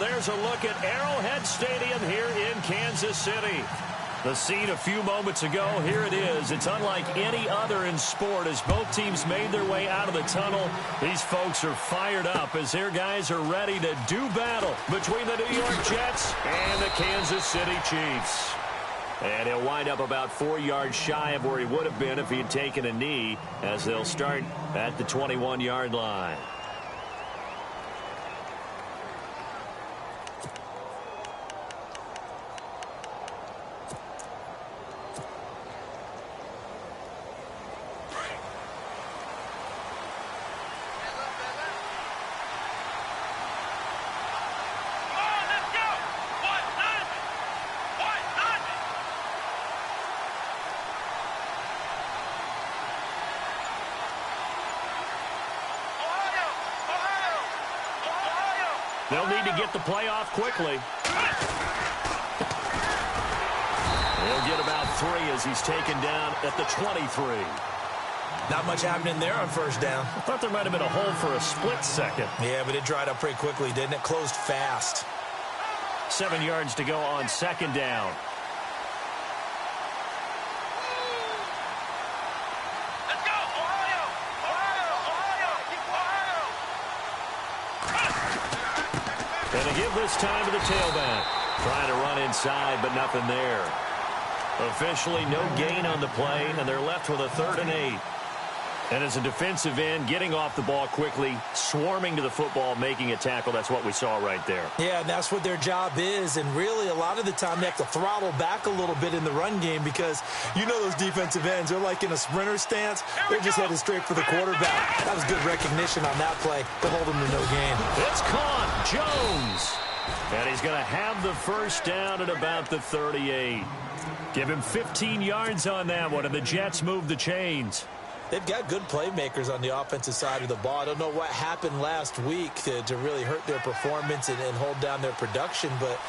there's a look at Arrowhead Stadium here in Kansas City. The scene a few moments ago, here it is. It's unlike any other in sport as both teams made their way out of the tunnel. These folks are fired up as their guys are ready to do battle between the New York Jets and the Kansas City Chiefs. And he'll wind up about 4 yards shy of where he would have been if he had taken a knee, as they'll start at the 21-yard line. They'll need to get the play off quickly. He'll get about 3 as he's taken down at the 23. Not much happening there on first down. I thought there might have been a hole for a split second. Yeah, but it dried up pretty quickly, didn't it? Closed fast. 7 yards to go on second down. And to give this time to the tailback. Trying to run inside, but nothing there. Officially no gain on the play, and they're left with a 3rd and 8. And as a defensive end, getting off the ball quickly, swarming to the football, making a tackle, that's what we saw right there. Yeah, and that's what their job is. And really, a lot of the time, they have to throttle back a little bit in the run game because you know those defensive ends, they're like in a sprinter stance. They're just headed straight for the quarterback. That was good recognition on that play to hold them to no gain. It's caught. Jones. And he's going to have the first down at about the 38. Give him 15 yards on that one, and the Jets move the chains. They've got good playmakers on the offensive side of the ball. I don't know what happened last week to really hurt their performance and hold down their production, but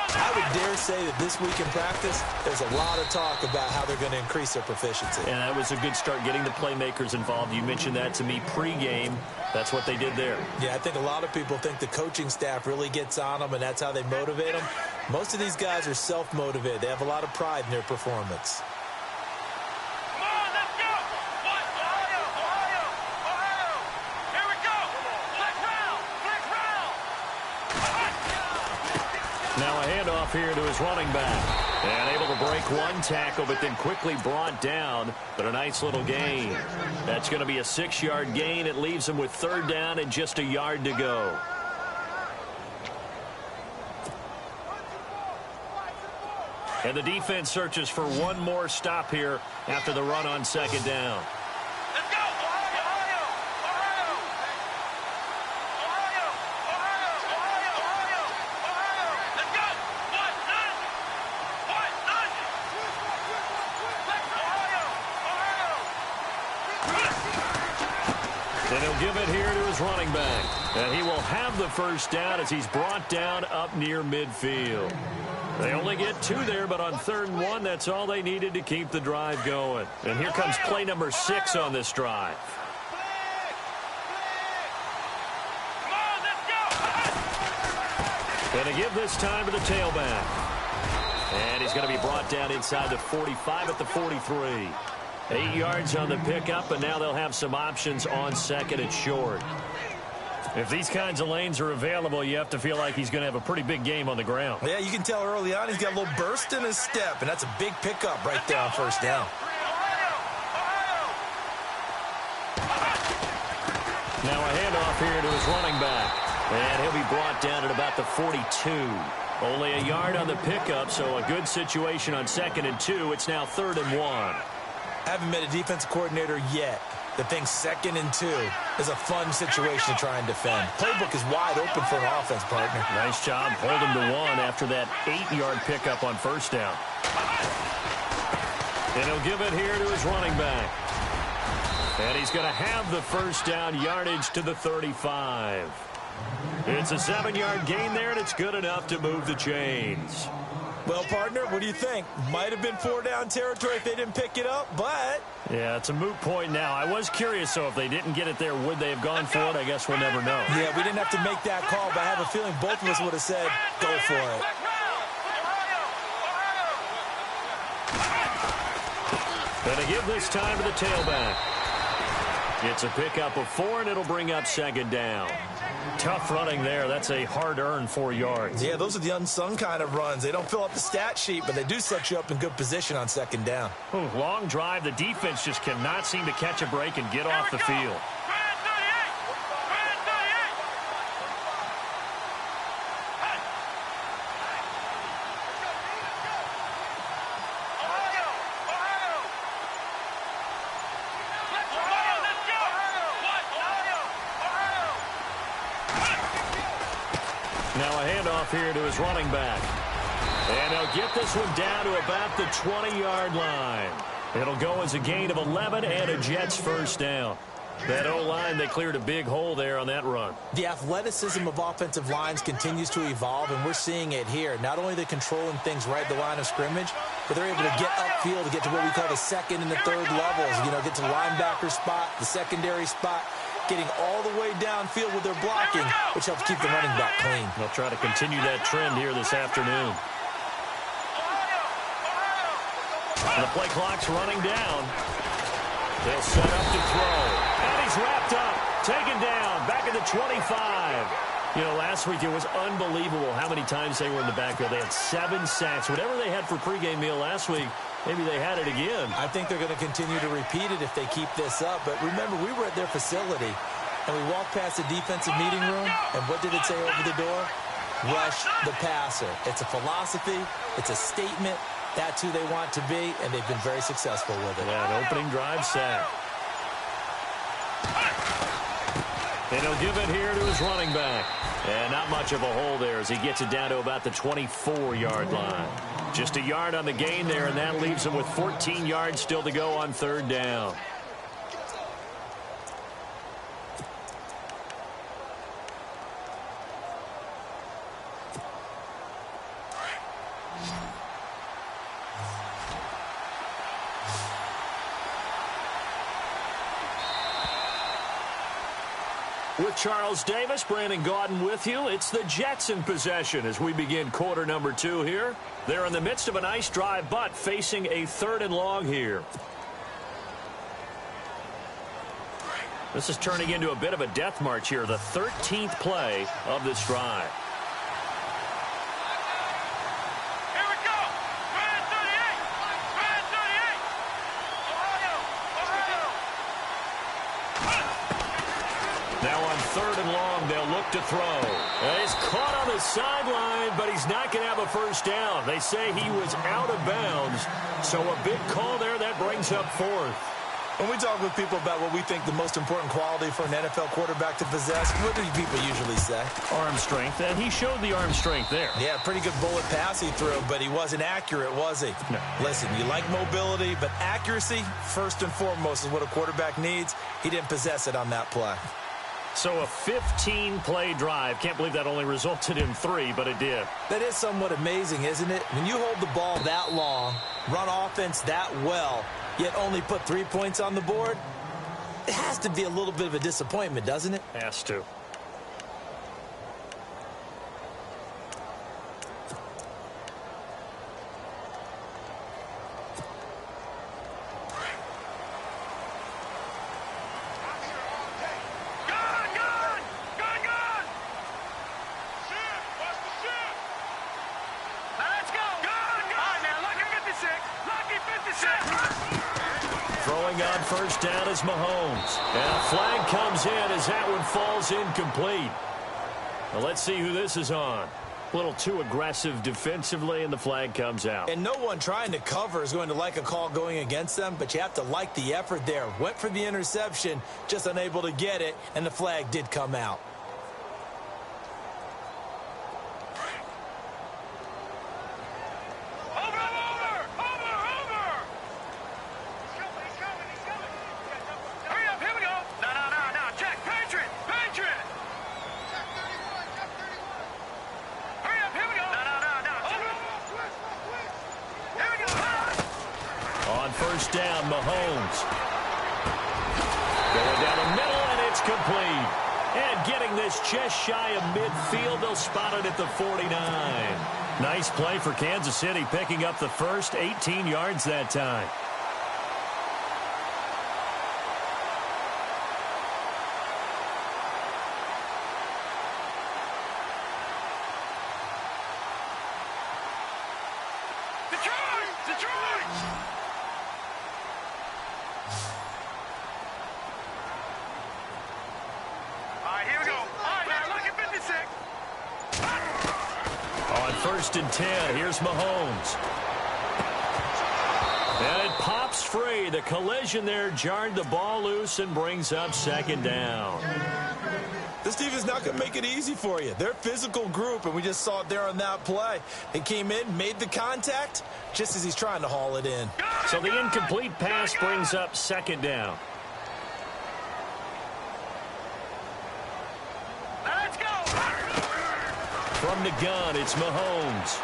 I would dare say that this week in practice, there's a lot of talk about how they're going to increase their proficiency. And that was a good start, getting the playmakers involved. You mentioned that to me pregame. That's what they did there. Yeah, I think a lot of people think the coaching staff really gets on them, and that's how they motivate them. Most of these guys are self-motivated. They have a lot of pride in their performance. Now a handoff here to his running back. And able to break one tackle, but then quickly brought down. But a nice little gain. That's going to be a 6-yard gain. It leaves him with 3rd down and just a yard to go. And the defense searches for one more stop here after the run on 2nd down. And he'll give it here to his running back. And he will have the first down as he's brought down up near midfield. They only get 2 there, but on 3rd and 1, that's all they needed to keep the drive going. And here comes play number 6 on this drive. And to give this time to the tailback. And he's going to be brought down inside the 45 at the 43. 8 yards on the pickup, and now they'll have some options on 2nd and short. If these kinds of lanes are available, you have to feel like he's going to have a pretty big game on the ground. Yeah, you can tell early on he's got a little burst in his step, and that's a big pickup right there on 1st down. Now a handoff here to his running back. And he'll be brought down at about the 42. Only a yard on the pickup, so a good situation on 2nd and 2. It's now 3rd and 1. Haven't met a defensive coordinator yet that thinks 2nd and 2 is a fun situation to try and defend. Playbook is wide open for an offense, partner. Nice job. Hold him to 1 after that 8-yard pickup on 1st down. And he'll give it here to his running back. And he's going to have the first down yardage to the 35. It's a 7-yard gain there, and it's good enough to move the chains. Well, partner, what do you think? Might have been 4-down territory if they didn't pick it up, but... Yeah, it's a moot point now. I was curious, so if they didn't get it there, would they have gone for it? I guess we'll never know. Yeah, we didn't have to make that call, but I have a feeling both of us would have said, go for it. Gonna give this time to the tailback. It's a pickup of 4, and it'll bring up 2nd down. Tough running there. That's a hard-earned 4 yards. Yeah, those are the unsung kind of runs. They don't fill up the stat sheet, but they do set you up in good position on 2nd down. Ooh, long drive. The defense just cannot seem to catch a break and get off the field. Now a handoff here to his running back. And he'll get this one down to about the 20-yard line. It'll go as a gain of 11 and a Jets first down. That O-line, they cleared a big hole there on that run. The athleticism of offensive lines continues to evolve, and we're seeing it here. Not only are they controlling things right at the line of scrimmage, but they're able to get upfield to get to what we call the 2nd and the 3rd levels. You know, get to the linebacker spot, the secondary spot, getting all the way downfield with their blocking, which helps keep the running back clean. They'll try to continue that trend here this afternoon. And the play clock's running down. They'll set up to throw. And he's wrapped up. Taken down. Back at the 25. You know, last week it was unbelievable how many times they were in the backfield. They had 7 sacks. Whatever they had for pregame meal last week, maybe they had it again. I think they're going to continue to repeat it if they keep this up. But remember, we were at their facility, and we walked past the defensive meeting room, and what did it say over the door? Rush the passer. It's a philosophy. It's a statement. That's who they want to be, and they've been very successful with it. Yeah, an opening drive sack. And he'll give it here to his running back. And not much of a hole there as he gets it down to about the 24-yard line. Just a yard on the gain there, and that leaves him with 14 yards still to go on 3rd down. With Charles Davis, Brandon Gaudin with you. It's the Jets in possession as we begin quarter number 2 here. They're in the midst of a nice drive, but facing a 3rd and long here. This is turning into a bit of a death march here, the 13th play of this drive. Now on 3rd and long, they'll look to throw. And he's caught on the sideline, but he's not going to have a first down. They say he was out of bounds, so a big call there that brings up 4th. When we talk with people about what we think the most important quality for an NFL quarterback to possess, what do people usually say? Arm strength, and he showed the arm strength there. Yeah, pretty good bullet pass he threw, but he wasn't accurate, was he? No. Listen, you like mobility, but accuracy, first and foremost, is what a quarterback needs. He didn't possess it on that play. So a 15-play drive. Can't believe that only resulted in 3, but it did. That is somewhat amazing, isn't it? When you hold the ball that long, run offense that well, yet only put 3 points on the board, it has to be a little bit of a disappointment, doesn't it? Has to. Throwing on first down is Mahomes. And a flag comes in as that one falls incomplete. Well, let's see who this is on. A little too aggressive defensively, and the flag comes out. And no one trying to cover is going to like a call going against them, but you have to like the effort there. Went for the interception, just unable to get it, and the flag did come out. first down. Mahomes. Going down the middle, and it's complete. And getting this just shy of midfield, they'll spot it at the 49. Nice play for Kansas City, picking up the first 18 yards that time. First and 10. Here's Mahomes. And it pops free. The collision there jarred the ball loose and brings up second down. This defense is not going to make it easy for you. They're a physical group, and we just saw it there on that play. They came in, made the contact, just as he's trying to haul it in. So the incomplete pass brings up second down. From the gun, it's Mahomes.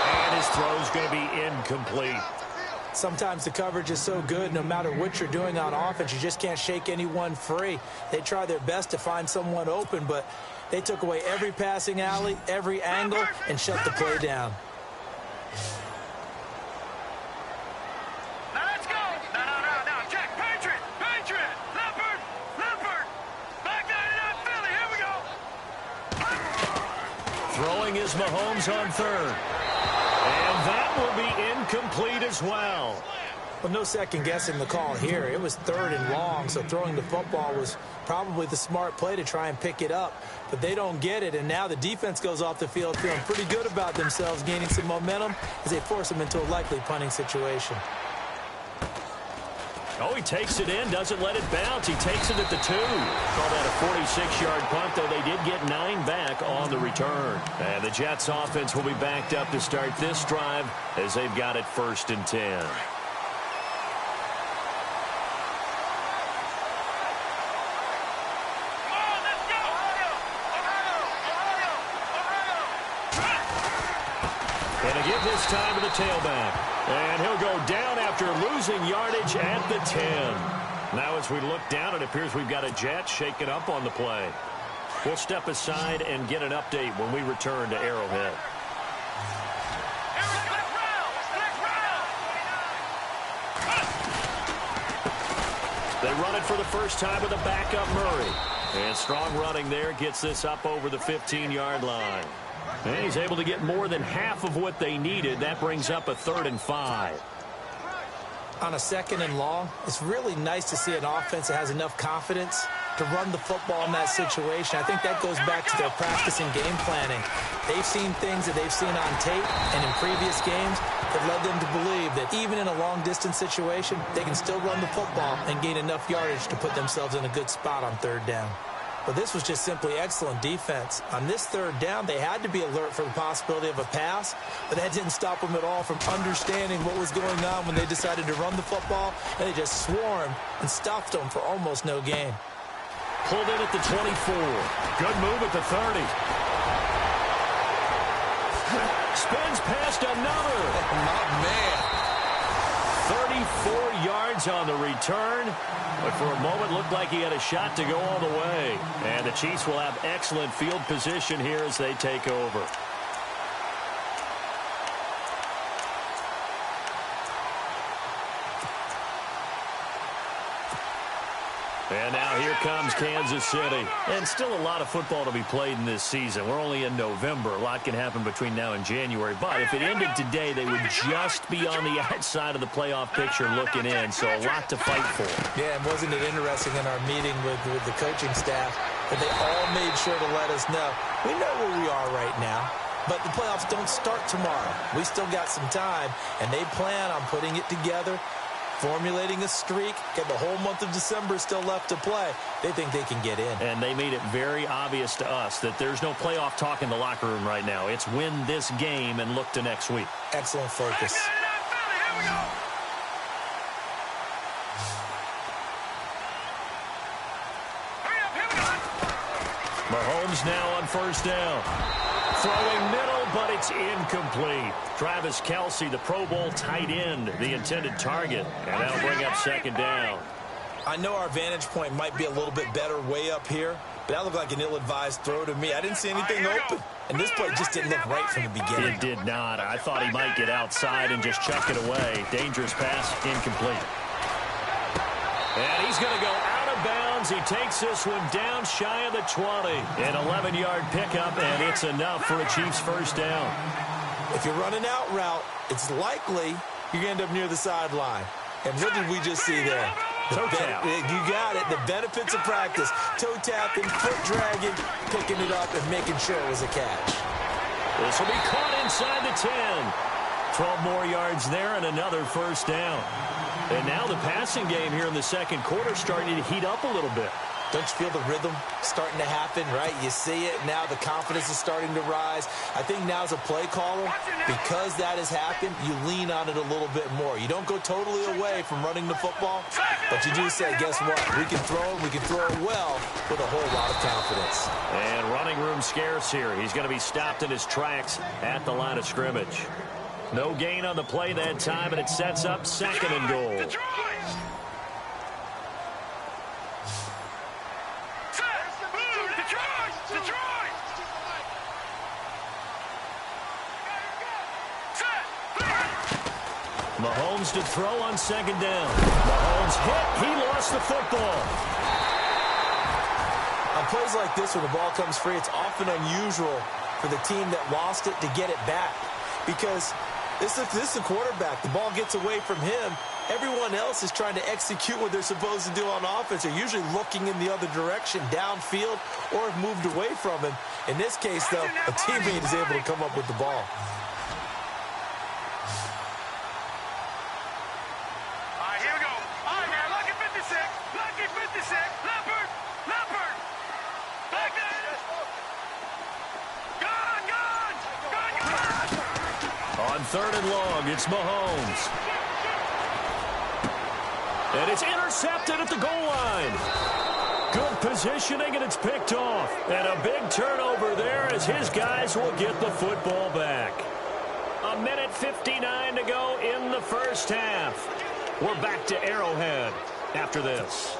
And his throw's going to be incomplete. Sometimes the coverage is so good, no matter what you're doing on offense, you just can't shake anyone free. They try their best to find someone open, but they took away every passing alley, every angle, and shut the play down. Throwing is Mahomes on third. And that will be incomplete as well. Well, no second guessing the call here. It was third and long, so throwing the football was probably the smart play to try and pick it up. But they don't get it, and now the defense goes off the field feeling pretty good about themselves, gaining some momentum as they force them into a likely punting situation. Oh, he takes it in, doesn't let it bounce. He takes it at the 2. Call that a 46-yard punt, though they did get 9 back on the return. And the Jets offense will be backed up to start this drive as they've got it first and 10. And a give this time to the tailback. And he'll go down after losing yardage at the 10. Now as we look down, it appears we've got a Jet shaken up on the play. We'll step aside and get an update when we return to Arrowhead. They run it for the first time with a backup Murray. And strong running there gets this up over the 15-yard line. And he's able to get more than half of what they needed. That brings up a 3rd and 5. On a 2nd and long, it's really nice to see an offense that has enough confidence to run the football in that situation. I think that goes back to their practice and game planning. They've seen things that they've seen on tape and in previous games that led them to believe that even in a long-distance situation, they can still run the football and gain enough yardage to put themselves in a good spot on 3rd down. But this was just simply excellent defense. On this 3rd down, they had to be alert for the possibility of a pass, but that didn't stop them at all from understanding what was going on when they decided to run the football, and they just swarmed and stuffed them for almost no gain. Pulled in at the 24. Good move at the 30. Spins past another. My man. 34 yards on the return, but for a moment looked like he had a shot to go all the way. And the Chiefs will have excellent field position here as they take over. And now here comes Kansas City. And still a lot of football to be played in this season. We're only in November. A lot can happen between now and January. But if it ended today, they would just be on the outside of the playoff picture looking in. So a lot to fight for. Yeah, and wasn't it interesting in our meeting with the coaching staff that they all made sure to let us know, we know where we are right now, but the playoffs don't start tomorrow. We still got some time, and they plan on putting it together, formulating a streak, get the whole month of December still left to play. They think they can get in. And they made it very obvious to us that there's no playoff talk in the locker room right now. It's win this game and look to next week. Excellent focus. Mahomes Mahomes now on first down. Throwing middle, but it's incomplete. Travis Kelce, the Pro Bowl tight end, the intended target. And that'll bring up second down. I know our vantage point might be a little bit better way up here, but that looked like an ill-advised throw to me. I didn't see anything open. And this play just didn't look right from the beginning. It did not. I thought he might get outside and just chuck it away. Dangerous pass, incomplete. And he's going to go out of bounds. He takes this one down shy of the 20. An 11-yard pickup, and it's enough for a Chiefs first down. If you're running out route, it's likely you're going to end up near the sideline. And what did we just see there? Toe tap. You got it. The benefits of practice. Toe tapping, foot dragging, picking it up, and making sure it was a catch. This will be caught inside the 10. 12 more yards there and another first down. And now the passing game here in the second quarter starting to heat up a little bit. Don't you feel the rhythm starting to happen, right? You see it. Now the confidence is starting to rise. I think now as a play caller, because that has happened, you lean on it a little bit more. You don't go totally away from running the football, but you do say, guess what? We can throw it. We can throw it well with a whole lot of confidence. And running room scarce here. He's going to be stopped in his tracks at the line of scrimmage. No gain on the play that time, and it sets up second and goal. Mahomes to throw on second down. Mahomes hit. He lost the football. On plays like this where the ball comes free, it's often unusual for the team that lost it to get it back. Because this is the quarterback. The ball gets away from him. Everyone else is trying to execute what they're supposed to do on offense. They're usually looking in the other direction, downfield, or have moved away from him. In this case, though, a teammate is able to come up with the ball. Third and long, it's Mahomes. And it's intercepted at the goal line. Good positioning, and it's picked off. And a big turnover there as his guys will get the football back. 1:59 to go in the first half. We're back to Arrowhead after this.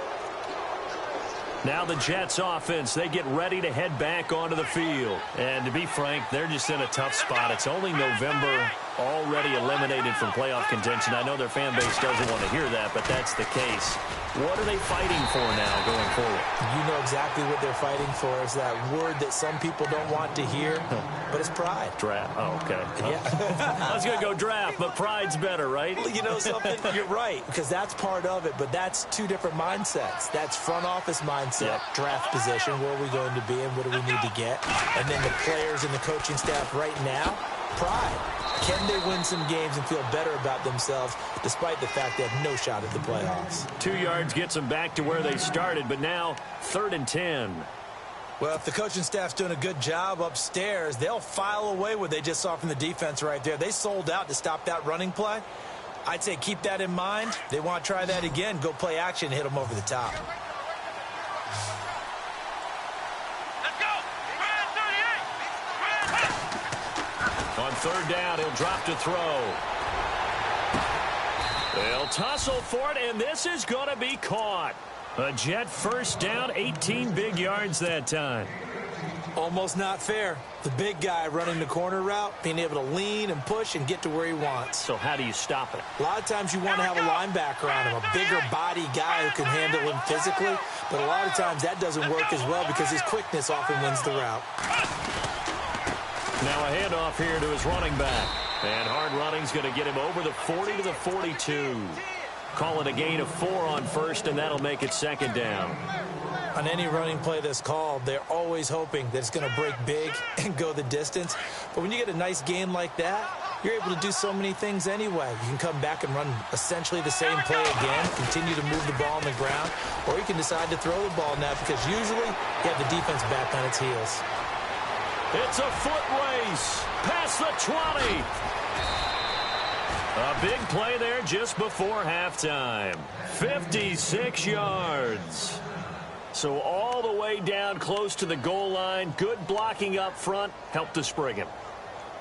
Now the Jets offense, they get ready to head back onto the field. And to be frank, they're just in a tough spot. It's only November, already eliminated from playoff contention. I know their fan base doesn't want to hear that, but that's the case. What are they fighting for now going forward? You know exactly what they're fighting for. Is that word that some people don't want to hear, but it's pride. Draft. Oh, okay. Yeah. I was going to go draft, but pride's better, right? Well, you know something? You're right, because that's part of it, but that's two different mindsets. That's front office mindset, draft position, where are we going to be and what do we need to get? And then the players and the coaching staff right now, pride. Can they win some games and feel better about themselves despite the fact they have no shot at the playoffs? 2 yards gets them back to where they started, but now 3rd and 10. Well, if the coaching staff's doing a good job upstairs, they'll file away what they just saw from the defense right there. They sold out to stop that running play. I'd say keep that in mind. They want to try that again, go play action, hit them over the top. On 3rd down, he'll drop to throw. They'll tussle for it, and this is going to be caught. A Jet first down, 18 big yards that time. Almost not fair. The big guy running the corner route, being able to lean and push and get to where he wants. So how do you stop it? A lot of times you want to have a linebacker on him, a bigger body guy who can handle him physically, but a lot of times that doesn't work as well because his quickness often wins the route. Now a handoff here to his running back. And hard running's going to get him over the 40 to the 42. Call it a gain of 4 on first, and that'll make it 2nd down. On any running play that's called, they're always hoping that it's going to break big and go the distance. But when you get a nice gain like that, you're able to do so many things anyway. You can come back and run essentially the same play again, continue to move the ball on the ground, or you can decide to throw the ball now because usually you have the defense back on its heels. It's a foot race past the 20. A big play there just before halftime. 56 yards. So all all the way down close to the goal line. Good blocking up front helped to spring him.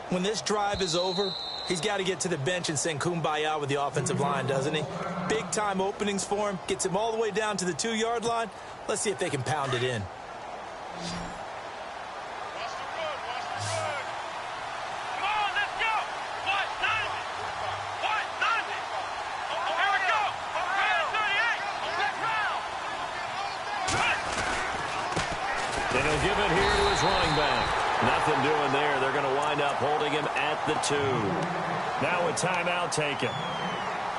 When this drive is over, he's got to get to the bench and sing Kumbaya with the offensive line, doesn't he? Big-time openings for him. Gets him all the way down to the 2-yard line. Let's see if they can pound it in. And he'll give it here to his running back. Nothing doing there. They're going to wind up holding him at the 2. Now a timeout taken.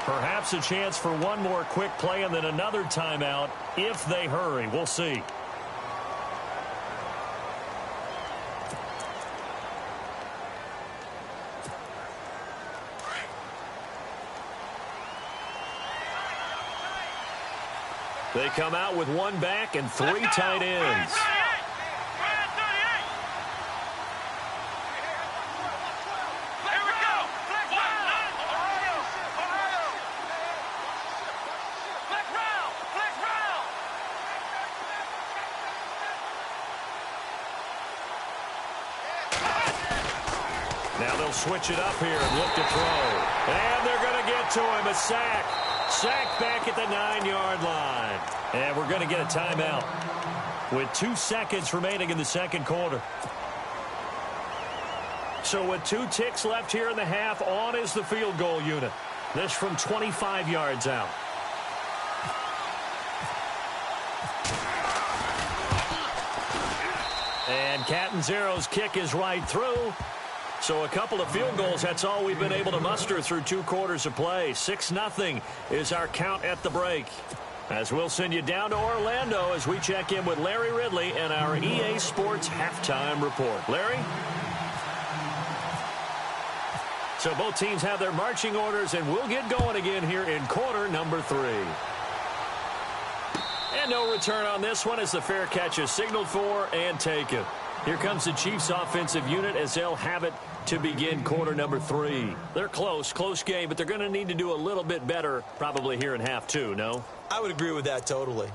Perhaps a chance for one more quick play and then another timeout if they hurry. We'll see. They come out with one back and 3 tight ends. Now they'll switch it up here and look to throw. And they're going to get to him. A sack. Sack back at the 9-yard line. And we're going to get a timeout with 2 seconds remaining in the second quarter. So with 2 ticks left here in the half, on is the field goal unit. This from 25 yards out. And Catanzero's kick is right through. So a couple of field goals, that's all we've been able to muster through 2 quarters of play. 6-0 is our count at the break. As we'll send you down to Orlando as we check in with Larry Ridley and our EA Sports halftime report. Larry? So both teams have their marching orders, and we'll get going again here in quarter number 3. And no return on this one as the fair catch is signaled for and taken. Here comes the Chiefs offensive unit as they'll have it to begin quarter number 3. They're close game, but they're going to need to do a little bit better probably here in half 2, no? I would agree with that totally.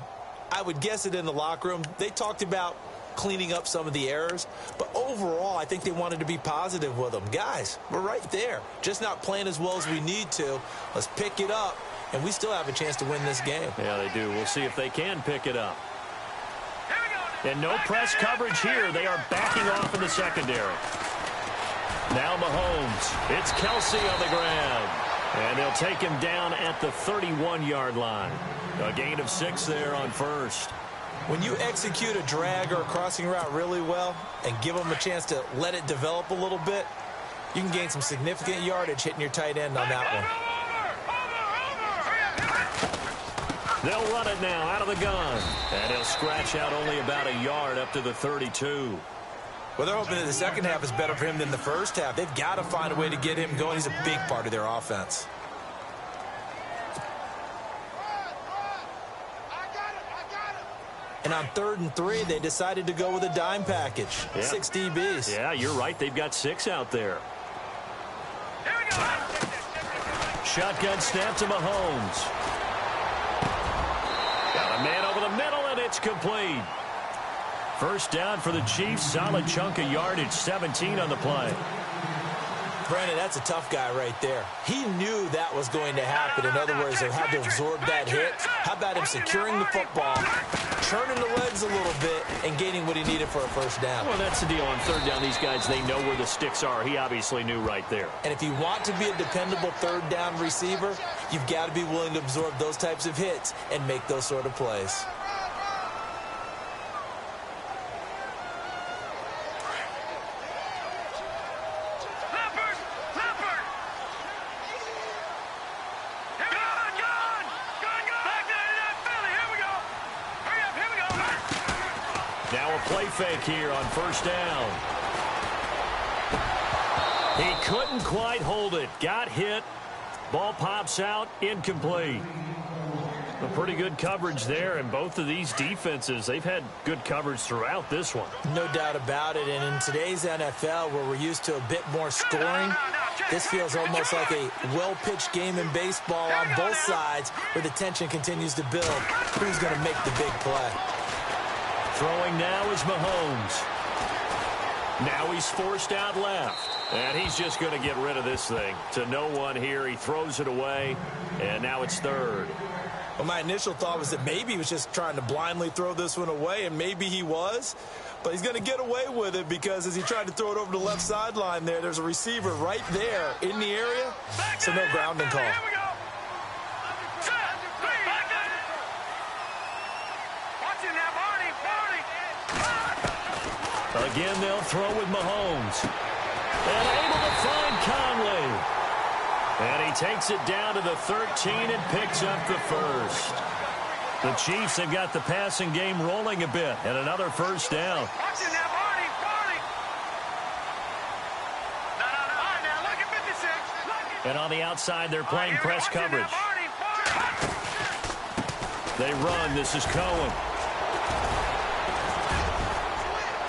I would guess it in the locker room. They talked about cleaning up some of the errors, but overall I think they wanted to be positive with them. Guys, we're right there. Just not playing as well as we need to. Let's pick it up, and we still have a chance to win this game. Yeah, they do. We'll see if they can pick it up. And no press coverage here. They are backing off in the secondary. Now Mahomes. It's Kelsey on the ground. And they'll take him down at the 31-yard line. A gain of 6 there on first. When you execute a drag or a crossing route really well and give them a chance to let it develop a little bit, you can gain some significant yardage hitting your tight end on that one. They'll run it now out of the gun. And he'll scratch out only about a yard up to the 32. Well, they're hoping that the second half is better for him than the first half. They've got to find a way to get him going. He's a big part of their offense. And on 3rd and 3, they decided to go with a dime package. Yeah. 6 DBs. Yeah, you're right. They've got 6 out there. Here we go. Shotgun snap to Mahomes. Got a man over the middle, and it's complete. First down for the Chiefs. Solid chunk of yardage. 17 on the play. Brandon, that's a tough guy right there. He knew that was going to happen. In other words, they had to absorb that hit. How about him securing the football, turning the legs a little bit, and gaining what he needed for a first down? Well, that's the deal on 3rd down. These guys, they know where the sticks are. He obviously knew right there. And if you want to be a dependable 3rd down receiver, you've got to be willing to absorb those types of hits and make those sort of plays. Play fake here on first down. He couldn't quite hold it. Got hit. Ball pops out. Incomplete. A pretty good coverage there, and both of these defenses, they've had good coverage throughout this one. No doubt about it, and in today's NFL, where we're used to a bit more scoring, this feels almost like a well-pitched game in baseball on both sides, where the tension continues to build. Who's going to make the big play? Throwing now is Mahomes. Now he's forced out left. And he's just going to get rid of this thing. To no one here. He throws it away. And now it's third. Well, my initial thought was that maybe he was just trying to blindly throw this one away, and maybe he was. But he's going to get away with it because as he tried to throw it over the left sideline there's a receiver right there in the area. So no grounding call. Again, they'll throw with Mahomes. And able to find Conley. And he takes it down to the 13 and picks up the first. The Chiefs have got the passing game rolling a bit. And another first down. And on the outside, they're playing press coverage. They run. This is Cohen.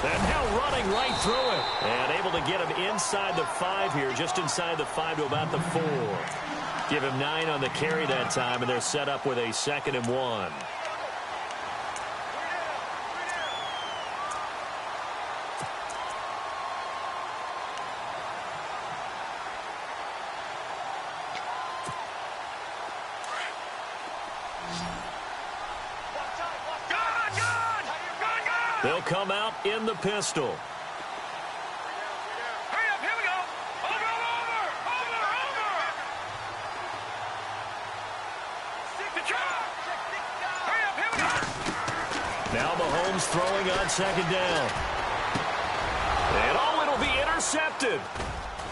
And now running right through it. And able to get him inside the 5 here, just inside the 5 to about the 4. Give him 9 on the carry that time, and they're set up with a 2nd and 1. They'll come out in the pistol. Hurry up, here we go. Over. Hurry up, here we go. Now Mahomes throwing on 2nd down. And it'll be intercepted.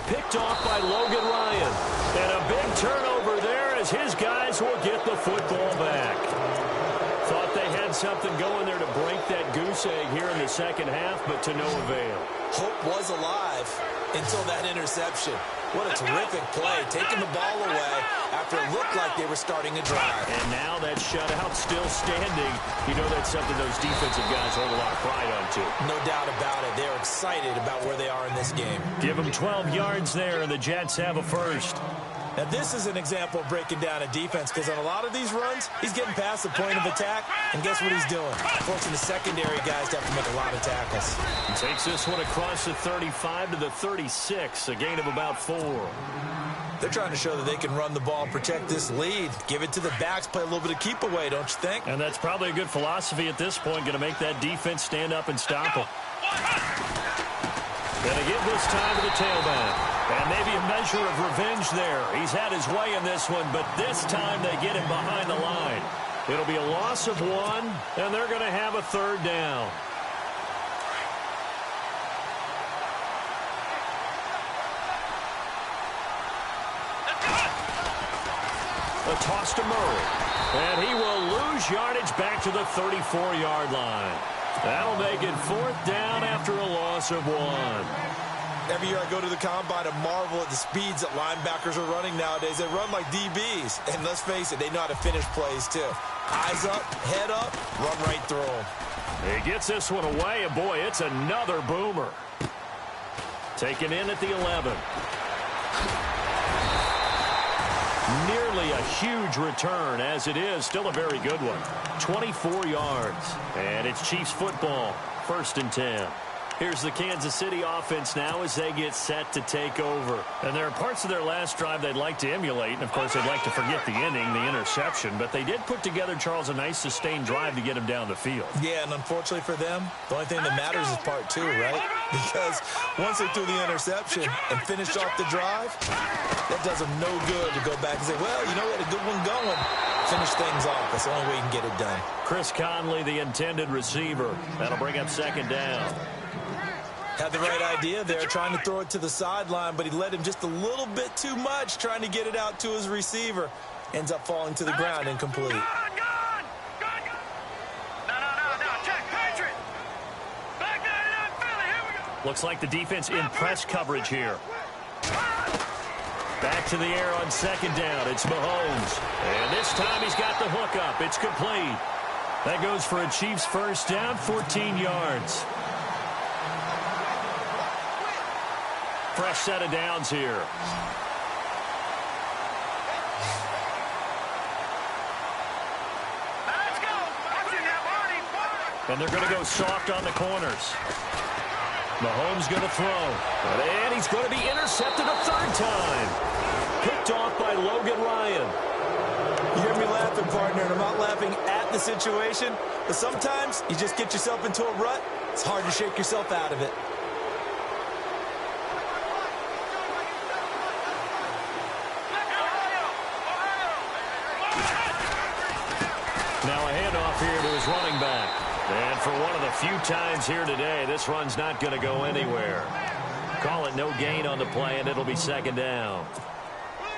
Picked off by Logan Ryan. And a big turnover there as his guys will get the football back. Thought they had something going there to break that goose egg here in the second half, but to no avail. Hope was alive until that interception. What a terrific play, taking the ball away after it looked like they were starting a drive. And now that shutout still standing. You know that's something those defensive guys hold a lot of pride on, too. No doubt about it. They're excited about where they are in this game. Give them 12 yards there, and the Jets have a first. Now, this is an example of breaking down a defense because on a lot of these runs, he's getting past the point of attack, and guess what he's doing? Forcing the secondary guys to have to make a lot of tackles. He takes this one across the 35 to the 36, a gain of about 4. They're trying to show that they can run the ball, protect this lead, give it to the backs, play a little bit of keep away, don't you think? And that's probably a good philosophy at this point, going to make that defense stand up and stop them. Going to give this time to the tailback. And maybe a measure of revenge there. He's had his way in this one, but this time they get him behind the line. It'll be a loss of 1, and they're going to have a 3rd down. A toss to Murray. And he will lose yardage back to the 34-yard line. That'll make it 4th down after a loss of 1. Every year I go to the combine and marvel at the speeds that linebackers are running nowadays. They run like DBs. And let's face it, they know how to finish plays too. Eyes up, head up, run right through them. He gets this one away, and boy, it's another boomer. Taken in at the 11. Nearly a huge return, as it is. Still a very good one. 24 yards. And it's Chiefs football. 1st and 10. Here's the Kansas City offense now as they get set to take over. And there are parts of their last drive they'd like to emulate. And, of course, they'd like to forget the inning, the interception. But they did put together, Charles, a nice sustained drive to get him down the field. Yeah, and unfortunately for them, the only thing that matters is part 2, right? Because once they threw the interception and finished off the drive, that does them no good to go back and say, well, you know, we had a good one going. Finish things off. That's the only way you can get it done. Chris Conley, the intended receiver. That'll bring up 2nd down. Had the right idea there, trying to throw it to the sideline, but he led him just a little bit too much, trying to get it out to his receiver. Ends up falling to the ground, incomplete. No, check, Patriot. Back that up, Philly, here we go. Looks like the defense in press coverage here. Back to the air on 2nd down. It's Mahomes. And this time he's got the hook up. It's complete. That goes for a Chiefs first down, 14 yards. Fresh set of downs here. Let's go. Watch it now, Barney. And they're going to go soft on the corners. Mahomes going to throw. And he's going to be intercepted a third time. Picked off by Logan Ryan. You hear me laughing, partner, and I'm not laughing at the situation, but sometimes you just get yourself into a rut. It's hard to shake yourself out of it. Now a handoff here to his running back. And for one of the few times here today, this run's not going to go anywhere. Call it no gain on the play, and it'll be second down.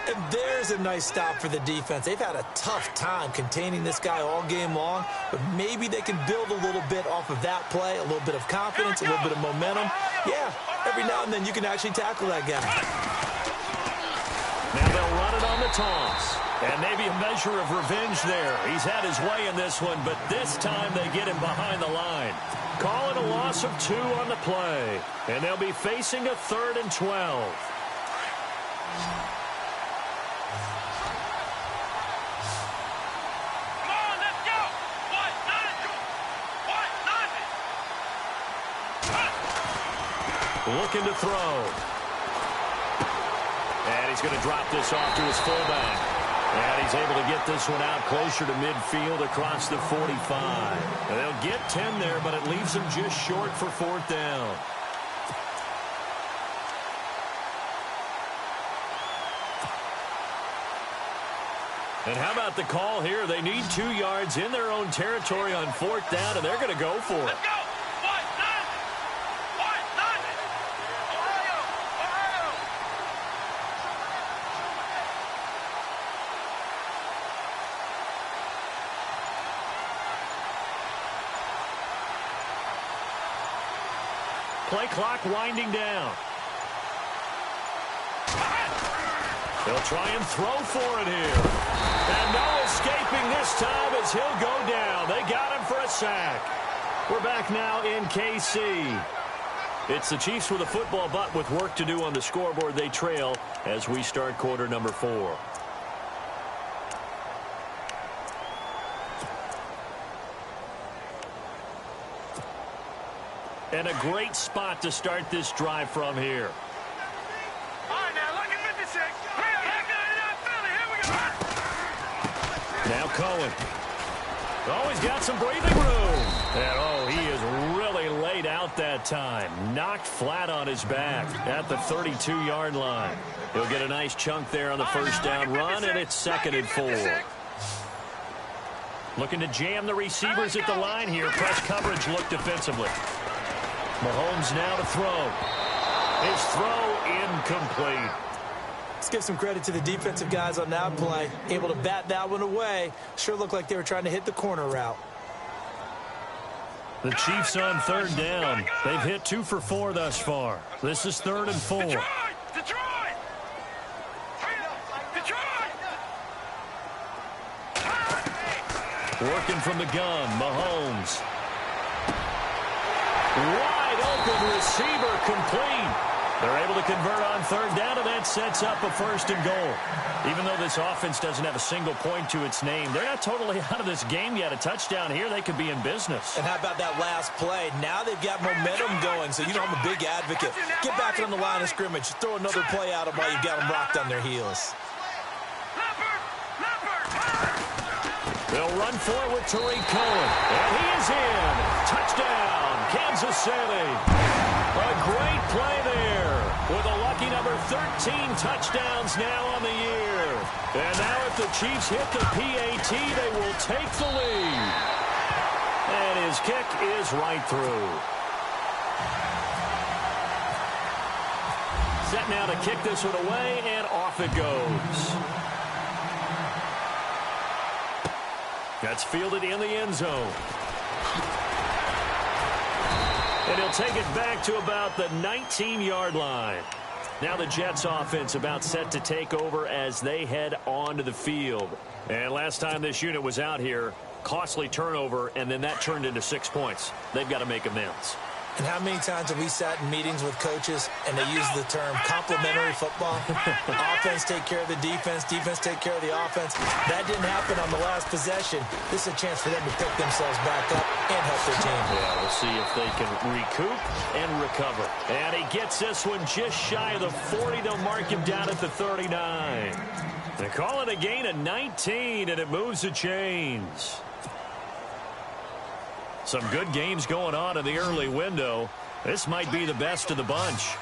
And there's a nice stop for the defense. They've had a tough time containing this guy all game long, but maybe they can build a little bit off of that play, a little bit of confidence, a little bit of momentum. Yeah, every now and then you can actually tackle that guy. Now they'll run it on the toss. And maybe a measure of revenge there. He's had his way in this one, but this time they get him behind the line. Call it a loss of 2 on the play. And they'll be facing a 3rd and 12. Come on, let's go. What? Nothing. Looking to throw. And he's going to drop this off to his fullback. And he's able to get this one out closer to midfield across the 45. And they'll get 10 there, but it leaves them just short for 4th down. And how about the call here? They need 2 yards in their own territory on 4th down, and they're going to go for it. Let's go. What? Nothing. Ohio. Play clock winding down. They'll try and throw for it here. And no escaping this time as he'll go down. They got him for a sack. We're back now in KC. It's the Chiefs with a football, but with work to do on the scoreboard. They trail as we start quarter number 4. And a great spot to start this drive from here. All right, now look at 56. Now Cohen. Oh, he's got some breathing room. And, oh, he is really laid out that time. Knocked flat on his back at the 32-yard line. He'll get a nice chunk there on the first down run, and it's 2nd and 4. Looking to jam the receivers at the line here. Press coverage look defensively. Mahomes now to throw. His throw incomplete. Let's give some credit to the defensive guys on that play. Able to bat that one away. Sure looked like they were trying to hit the corner route. The Chiefs on 3rd down. They've hit 2 for 4 thus far. This is 3rd and 4. Detroit! Working from the gun, Mahomes. Wide open receiver complete. They're able to convert on 3rd down, and that sets up a 1st and goal. Even though this offense doesn't have a single point to its name, they're not totally out of this game yet. A touchdown here, they could be in business. And how about that last play? Now they've got momentum going, so you know I'm a big advocate. Get back on the line of scrimmage. Throw another play at them while you've got them rocked on their heels. They'll run for it with Tariq Cohen. And he is in. Touchdown, Kansas City. A great play there with a lucky number 13 touchdowns now on the year. And now if the Chiefs hit the PAT, they will take the lead. And his kick is right through. Set now to kick this one away, and off it goes. That's fielded in the end zone. And he'll take it back to about the 19-yard line. Now the Jets offense about set to take over as they head onto the field. And last time this unit was out here, costly turnover, and then that turned into 6 points. They've got to make amends. And how many times have we sat in meetings with coaches and they use the term complementary football? Offense take care of the defense, defense take care of the offense. That didn't happen on the last possession. This is a chance for them to pick themselves back up and help their team. Yeah, we'll see if they can recoup and recover. And he gets this one just shy of the 40. They'll mark him down at the 39. They call it a gain of 19, and it moves the chains. Some good games going on in the early window. This might be the best of the bunch.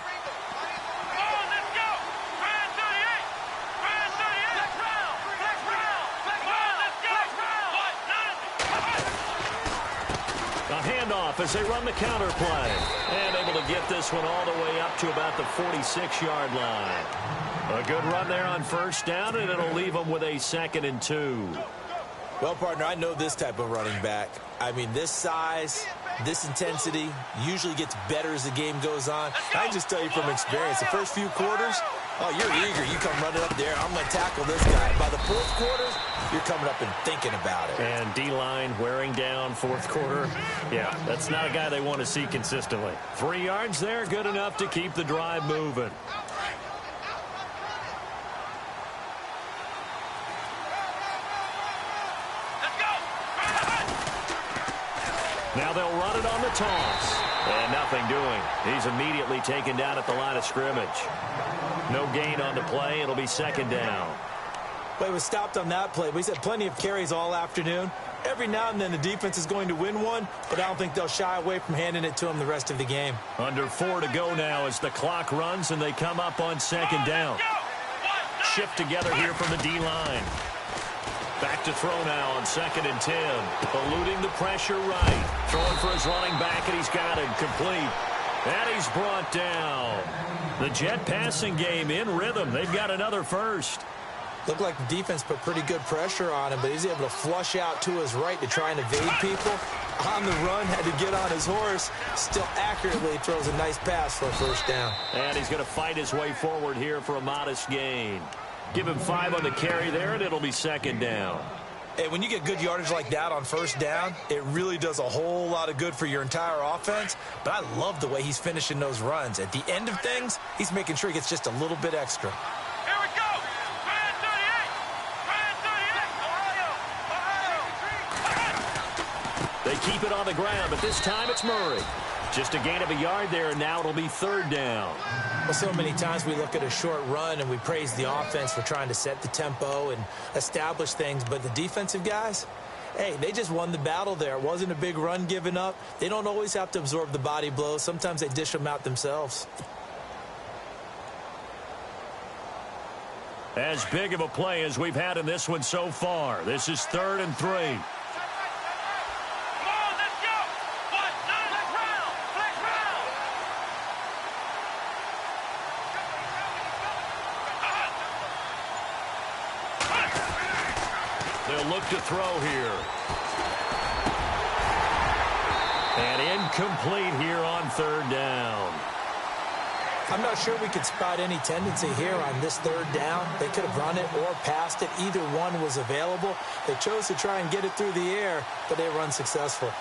A handoff as they run the counter play. And able to get this one all the way up to about the 46-yard line. A good run there on first down, and it'll leave them with a 2nd and 2. Well, partner, I know this type of running back. I mean, this size, this intensity usually gets better as the game goes on. I can just tell you from experience, the first few quarters, oh, you're eager. You come running up there. I'm going to tackle this guy. By the fourth quarter, you're coming up and thinking about it. And D-line wearing down fourth quarter. Yeah, that's not a guy they want to see consistently. 3 yards there, good enough to keep the drive moving. Now they'll run it on the toss. And nothing doing. He's immediately taken down at the line of scrimmage. No gain on the play. It'll be 2nd down. But he was stopped on that play. He's had plenty of carries all afternoon. Every now and then the defense is going to win one, but I don't think they'll shy away from handing it to him the rest of the game. Under 4 to go now as the clock runs and they come up on 2nd down. Shift together here from the D-line. Back to throw now on 2nd and 10. Eluding the pressure right. Throwing for his running back, and he's got it complete. And he's brought down. The Jet passing game in rhythm. They've got another first. Looked like the defense put pretty good pressure on him, but he's able to flush out to his right to try and evade people. On the run, had to get on his horse. Still accurately throws a nice pass for a first down. And he's going to fight his way forward here for a modest gain. Give him 5 on the carry there, and it'll be 2nd down. Hey, when you get good yardage like that on first down, it really does a whole lot of good for your entire offense. But I love the way he's finishing those runs. At the end of things, he's making sure he gets just a little bit extra. Here we go. Brand 38. Brand 38. Ohio. They keep it on the ground, but this time it's Murray. Just a gain of a yard there, and now it'll be 3rd down. Well, so many times we look at a short run and we praise the offense for trying to set the tempo and establish things, but the defensive guys, hey, they just won the battle there. It wasn't a big run given up. They don't always have to absorb the body blows. Sometimes they dish them out themselves. As big of a play as we've had in this one so far. This is 3rd and 3. They'll look to throw here. And incomplete here on 3rd down. I'm not sure we could spot any tendency here on this 3rd down. They could have run it or passed it. Either one was available. They chose to try and get it through the air, but they were unsuccessful.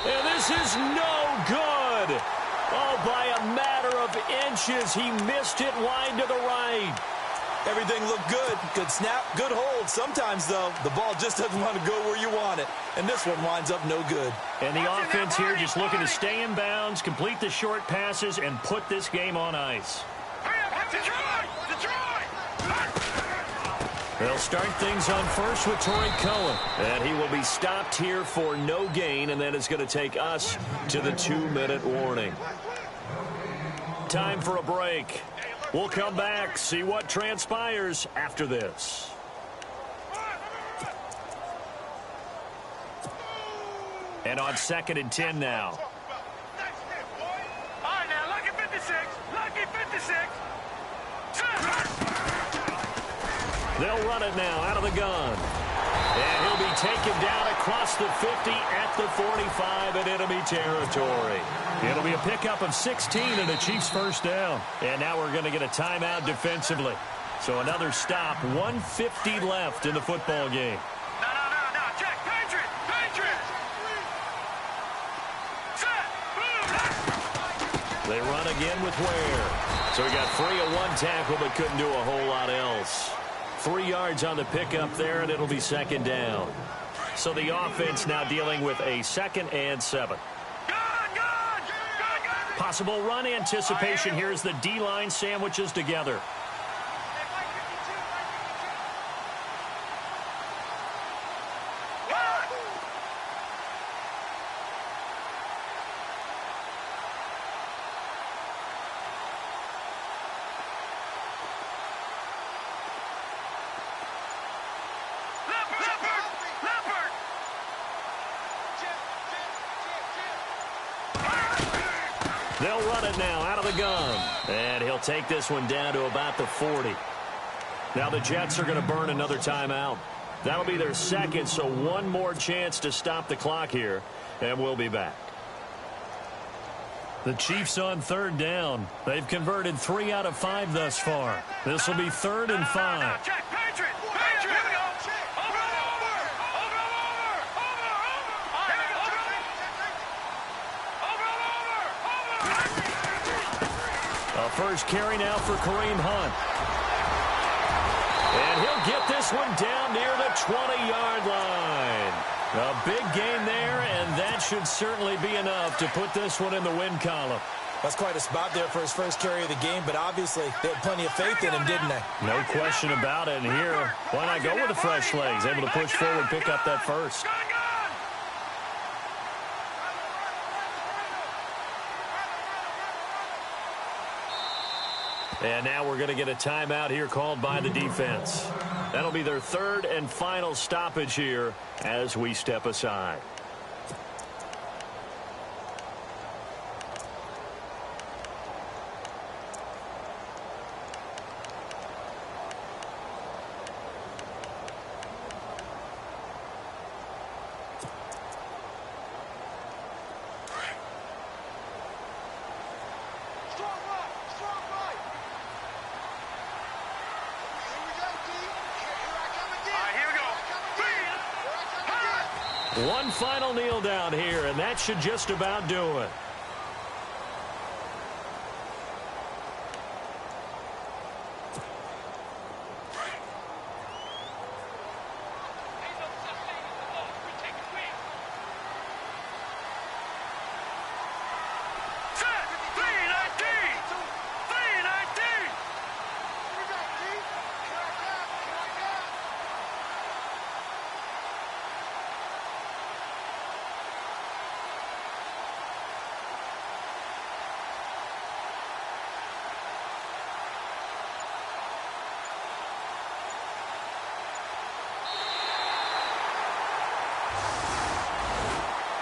And this is no good. Oh, by a matter of inches, he missed it wide to the right. Everything looked good. Good snap, good hold. Sometimes, though, the ball just doesn't want to go where you want it. And this one winds up no good. And the offense here just looking to stay in bounds, complete the short passes, and put this game on ice. They'll start things on first with Torrey Cohen. And he will be stopped here for no gain, and then it's going to take us to the 2-minute warning. Time for a break. We'll come back, see what transpires after this. And on 2nd and 10 now. All right, now, lucky 56. Lucky 56. They'll run it now out of the gun. And he'll be taken down across the 50 at the 45 in enemy territory. It'll be a pickup of 16 and a Chiefs first down. And now we're going to get a timeout defensively. So another stop, 1:50 left in the football game. No. Check. Patriot. Set. They run again with Ware. So he got free of one tackle but couldn't do a whole lot else. 3 yards on the pickup there, and it'll be second down. So the offense now dealing with a 2nd and 7. Possible run anticipation. Here's the D-line sandwiches together. They'll run it now out of the gun. And he'll take this one down to about the 40. Now the Jets are going to burn another timeout. That'll be their second, so one more chance to stop the clock here. And we'll be back. The Chiefs on 3rd down. They've converted 3 out of 5 thus far. This will be 3rd and 5. Check. Patriot. Here we go. First carry now for Kareem Hunt. And he'll get this one down near the 20-yard line. A big gain there, and that should certainly be enough to put this one in the win column. That's quite a spot there for his first carry of the game, but obviously they had plenty of faith in him, didn't they? No question about it. And here, why not go with the fresh legs? Able to push forward, pick up that first. And now we're going to get a timeout here called by the defense. That'll be their 3rd and final stoppage here as we step aside. One final kneel down here, and that should just about do it.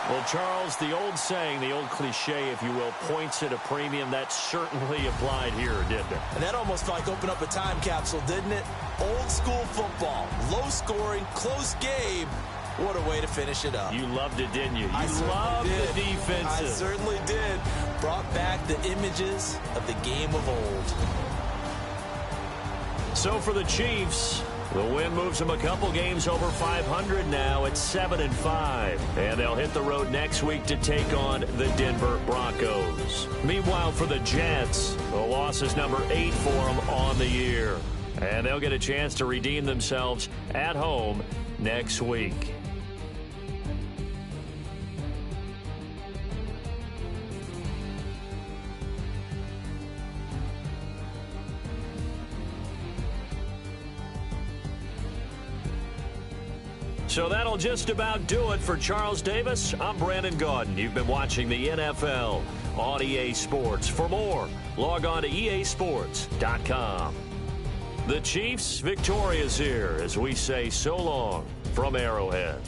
Well, Charles, the old saying, the old cliche, if you will, points at a premium. That certainly applied here, didn't it? And that almost like opened up a time capsule, didn't it? Old school football, low scoring, close game. What a way to finish it up. You loved it, didn't you? You loved the defenses. I certainly did. Brought back the images of the game of old. So for the Chiefs, the win moves them a couple games over 500 now at 7-5. And they'll hit the road next week to take on the Denver Broncos. Meanwhile, for the Jets, the loss is number 8 for them on the year. And they'll get a chance to redeem themselves at home next week. So that'll just about do it for Charles Davis. I'm Brandon Gaudin. You've been watching the NFL on EA Sports. For more, log on to easports.com. The Chiefs victorious here as we say so long from Arrowhead.